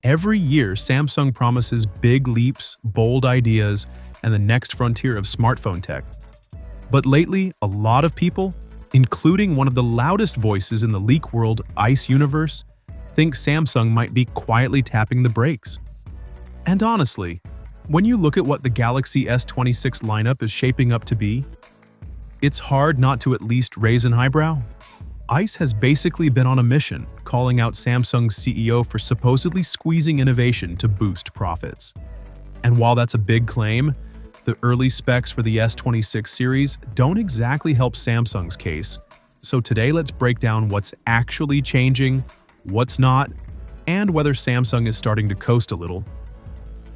Every year, Samsung promises big leaps, bold ideas, and the next frontier of smartphone tech. But lately, a lot of people, including one of the loudest voices in the leak world, Ice Universe, think Samsung might be quietly tapping the brakes. And honestly, when you look at what the Galaxy S26 lineup is shaping up to be, it's hard not to at least raise an eyebrow. Ice has basically been on a mission, calling out Samsung's CEO for supposedly squeezing innovation to boost profits. And while that's a big claim, the early specs for the S26 series don't exactly help Samsung's case. So today let's break down what's actually changing, what's not, and whether Samsung is starting to coast a little.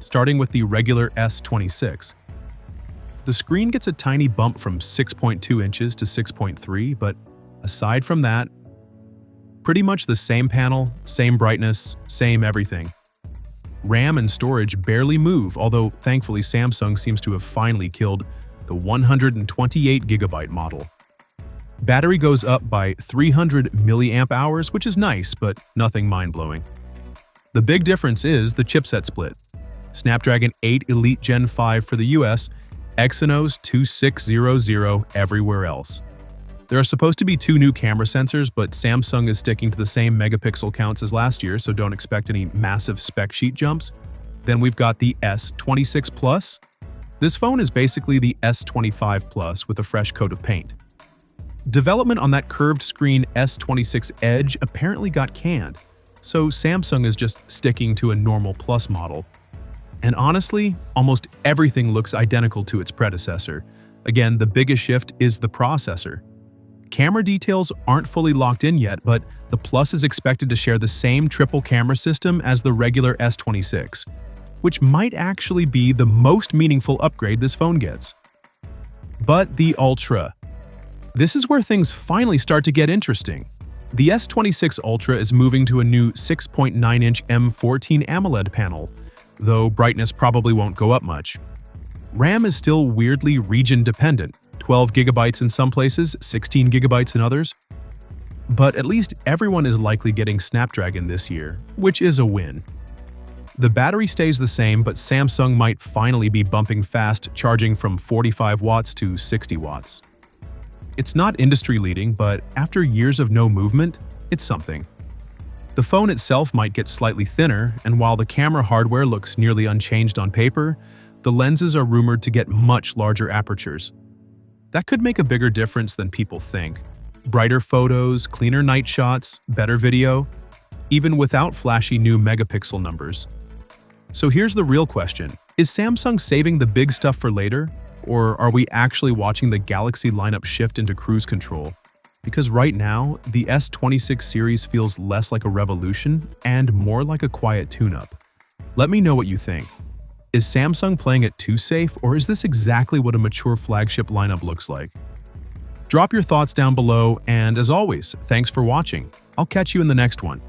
Starting with the regular S26. The screen gets a tiny bump from 6.2 inches to 6.3, but aside from that, pretty much the same panel, same brightness, same everything. RAM and storage barely move, although thankfully Samsung seems to have finally killed the 128GB model. Battery goes up by 300 mAh, which is nice, but nothing mind-blowing. The big difference is the chipset split. Snapdragon 8 Elite Gen 5 for the US, Exynos 2600 everywhere else. There are supposed to be 2 new camera sensors, but Samsung is sticking to the same megapixel counts as last year, so don't expect any massive spec sheet jumps. Then we've got the S26 Plus. This phone is basically the S25 Plus with a fresh coat of paint. Development on that curved screen S26 Edge apparently got canned, so Samsung is just sticking to a normal Plus model. And honestly, almost everything looks identical to its predecessor. Again, the biggest shift is the processor. Camera details aren't fully locked in yet, but the Plus is expected to share the same triple camera system as the regular S26, which might actually be the most meaningful upgrade this phone gets. But the Ultra. This is where things finally start to get interesting. The S26 Ultra is moving to a new 6.9-inch M14 AMOLED panel, though brightness probably won't go up much. RAM is still weirdly region-dependent, 12GB in some places, 16GB in others. But at least everyone is likely getting Snapdragon this year, which is a win. The battery stays the same, but Samsung might finally be bumping fast charging from 45 watts to 60 watts. It's not industry-leading, but after years of no movement, it's something. The phone itself might get slightly thinner, and while the camera hardware looks nearly unchanged on paper, the lenses are rumored to get much larger apertures. That could make a bigger difference than people think. Brighter photos, cleaner night shots, better video, even without flashy new megapixel numbers. So here's the real question. Is Samsung saving the big stuff for later, or are we actually watching the Galaxy lineup shift into cruise control? Because right now, the S26 series feels less like a revolution and more like a quiet tune-up. Let me know what you think. Is Samsung playing it too safe, or is this exactly what a mature flagship lineup looks like? Drop your thoughts down below, and as always, thanks for watching. I'll catch you in the next one.